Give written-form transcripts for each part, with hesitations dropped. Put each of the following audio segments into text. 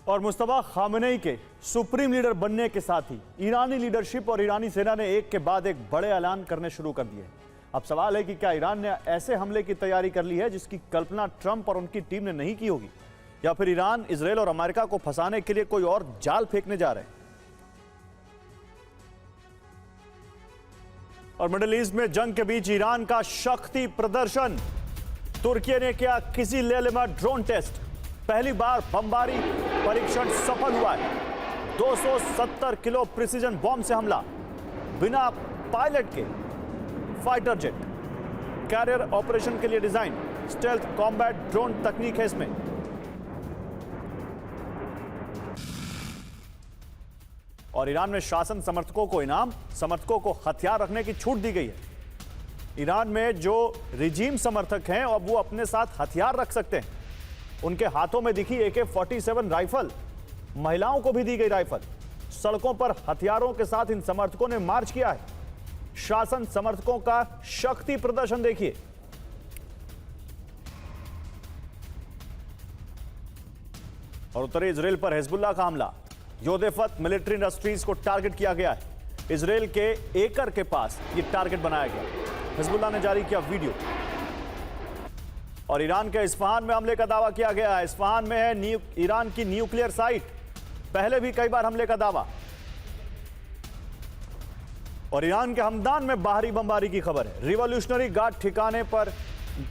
और मुस्तफा खामेनेई के supreme leader बनने के साथ ही ईरानी लीडरशिप और ईरानी सेना ने एक के बाद एक बड़े ऐलान करने शुरू कर दिए। अब सवाल है कि क्या ईरान ने ऐसे हमले की तैयारी कर ली है जिसकी कल्पना ट्रंप और उनकी टीम ने नहीं की होगी, या फिर ईरान इजरायल और अमेरिका को फंसाने के लिए कोई और जाल फेंकने जा रहे हैं। और मिडिल ईस्ट में जंग के बीच ईरान का शक्ति प्रदर्शन। तुर्की ने किया किसी लेलिमा ड्रोन टेस्ट। पहली बार बमबारी परीक्षण सफल हुआ है। 270 किलो प्रिसीजन बॉम्ब से हमला बिना पायलट के। फाइटर जेट कैरियर ऑपरेशन के लिए डिजाइन स्टेल्थ कॉम्बैट ड्रोन तकनीक है इसमें। और ईरान में शासन समर्थकों को इनाम, समर्थकों को हथियार रखने की छूट दी गई है। ईरान में जो रिजीम समर्थक हैं अब वो अपने साथ हथियार रख सकते हैं। उनके हाथों में दिखी AK-47 राइफल, महिलाओं को भी दी गई राइफल। सड़कों पर हथियारों के साथ इन समर्थकों ने मार्च किया है। शासन समर्थकों का शक्ति प्रदर्शन देखिए। और उत्तरी इजराइल पर हिजबुल्लाह का हमला। योदेफत मिलिट्री इंडस्ट्रीज को टारगेट किया गया है। इजराइल के एकर के पास यह टारगेट बनाया गया। हिजबुल्लाह ने जारी किया वीडियो। और ईरान के इस्फहान में हमले का दावा किया गया है। इस्फहान में है ईरान की न्यूक्लियर साइट। पहले भी कई बार हमले का दावा। और ईरान के हमदान में बाहरी बमबारी की खबर है। रिवॉल्यूशनरी गार्ड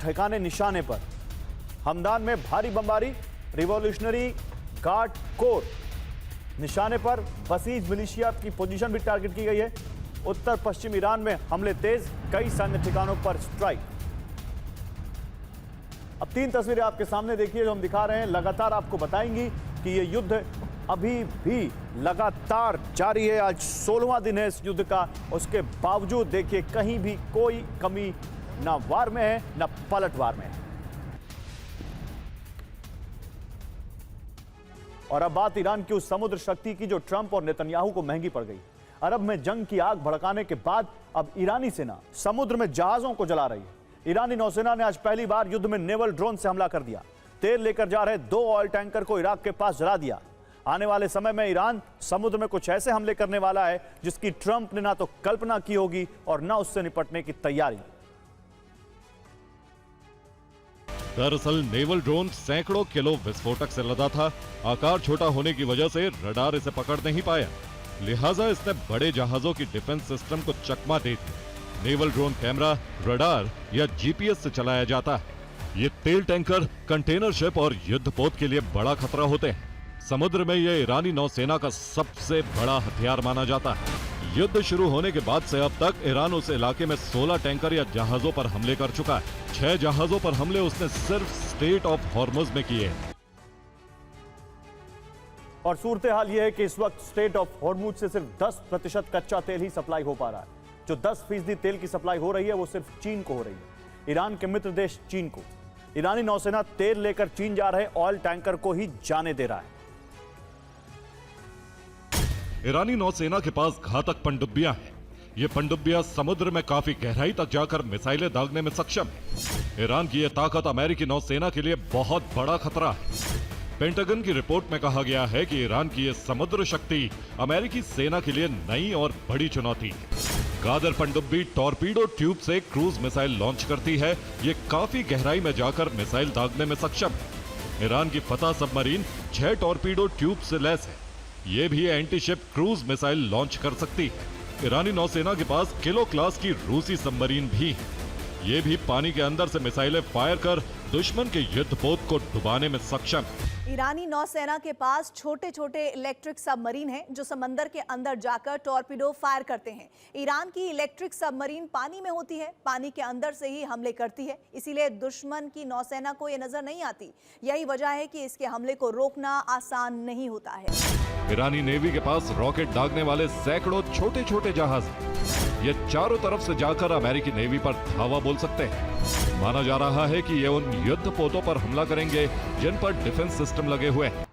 ठिकाने निशाने पर हमदान में भारी बमबारी। रिवॉल्यूशनरी गार्ड कोर निशाने पर बसीज मिलिशिया की पोजीशन भी टारगेट की गई है। उत्तर पश्चिम ईरान में हमले तेज, कई सैन्य ठिकानों पर स्ट्राइक। अब 3 तस्वीरें आपके सामने देखिए जो हम दिखा रहे हैं। लगातार आपको बताएंगी कि यह युद्ध अभी भी लगातार जारी है। आज 16वां दिन है इस युद्ध का। उसके बावजूद देखिए कहीं भी कोई कमी ना वार में है ना पलटवार में है। और अब बात ईरान की उस समुद्र शक्ति की जो ट्रंप और नेतन्याहू को महंगी पड़ गई। अरब में जंग की आग भड़काने के बाद अब ईरानी सेना समुद्र में जहाजों को जला रही है। ईरानी नौसेना ने आज पहली बार युद्ध में नेवल ड्रोन से हमला कर दिया। तेल लेकर जा रहे 2 ऑयल टैंकर को इराक के पास जला दिया। आने वाले समय में ईरान समुद्र में कुछ ऐसे हमले करने वाला है जिसकी ट्रंप ने ना तो कल्पना की होगी और ना उससे निपटने की तैयारी। दरअसल नेवल ड्रोन सैकड़ों किलो विस्फोटक से लदा था। आकार छोटा होने की वजह से रडार इसे पकड़ नहीं पाया, लिहाजा इसने बड़े जहाजों की डिफेंस सिस्टम को चकमा दे दी। नेवल ड्रोन कैमरा, रडार या GPS से चलाया जाता है। ये तेल टैंकर, कंटेनर शिप और युद्धपोत के लिए बड़ा खतरा होते हैं। समुद्र में ये ईरानी नौसेना का सबसे बड़ा हथियार माना जाता है। युद्ध शुरू होने के बाद से अब तक ईरान उस इलाके में 16 टैंकर या जहाजों पर हमले कर चुका है। 6 जहाजों पर हमले उसने सिर्फ स्ट्रेट ऑफ हॉर्मुज में किए हैं। और सूरत हाल यह है कि इस वक्त स्ट्रेट ऑफ हॉर्मुज से सिर्फ 10% कच्चा तेल ही सप्लाई हो पा रहा है। जो 10% तेल की सप्लाई हो रही है वो सिर्फ चीन को हो रही है, ईरान के मित्र देश चीन को। ईरानी नौसेना तेल लेकर चीन जा रहे ऑयल टैंकर को ही जाने दे रहा है। ईरानी नौसेना के पास घातक पनडुब्बियां हैं। ये पनडुब्बियां समुद्र में काफी गहराई तक जाकर मिसाइलें दागने में सक्षम है। ईरान की यह ताकत अमेरिकी नौसेना के लिए बहुत बड़ा खतरा है। पेंटागन की रिपोर्ट में कहा गया है कि ईरान की यह समुद्र शक्ति अमेरिकी सेना के लिए नई और बड़ी चुनौती है। गादर पनडुब्बी टॉर्पीडो ट्यूब से क्रूज मिसाइल लॉन्च करती है। ये काफी गहराई में जाकर मिसाइल दागने में सक्षम है। ईरान की फतह सबमरीन 6 टॉर्पीडो ट्यूब से लैस है। ये भी anti ship cruise missile launch कर सकती है। ईरानी नौसेना के पास किलो क्लास की रूसी सबमरीन भी है। ये भी पानी के अंदर से मिसाइलें फायर कर दुश्मन के युद्धपोत को डुबाने में सक्षम है। ईरानी नौसेना के पास छोटे छोटे इलेक्ट्रिक सबमरीन हैं जो समंदर के अंदर जाकर टॉर्पीडो फायर करते हैं। ईरान की इलेक्ट्रिक सबमरीन पानी में होती है, पानी के अंदर से ही हमले करती है, इसीलिए दुश्मन की नौसेना को ये नजर नहीं आती। यही वजह है कि इसके हमले को रोकना आसान नहीं होता है। ईरानी नेवी के पास रॉकेट दागने वाले सैकड़ों छोटे छोटे जहाज हैं। ये चारों तरफ से जाकर अमेरिकी नेवी पर धावा बोल सकते हैं। माना जा रहा है कि ये उन युद्धपोतों पर हमला करेंगे जिन पर डिफेंस सिस्टम लगे हुए हैं।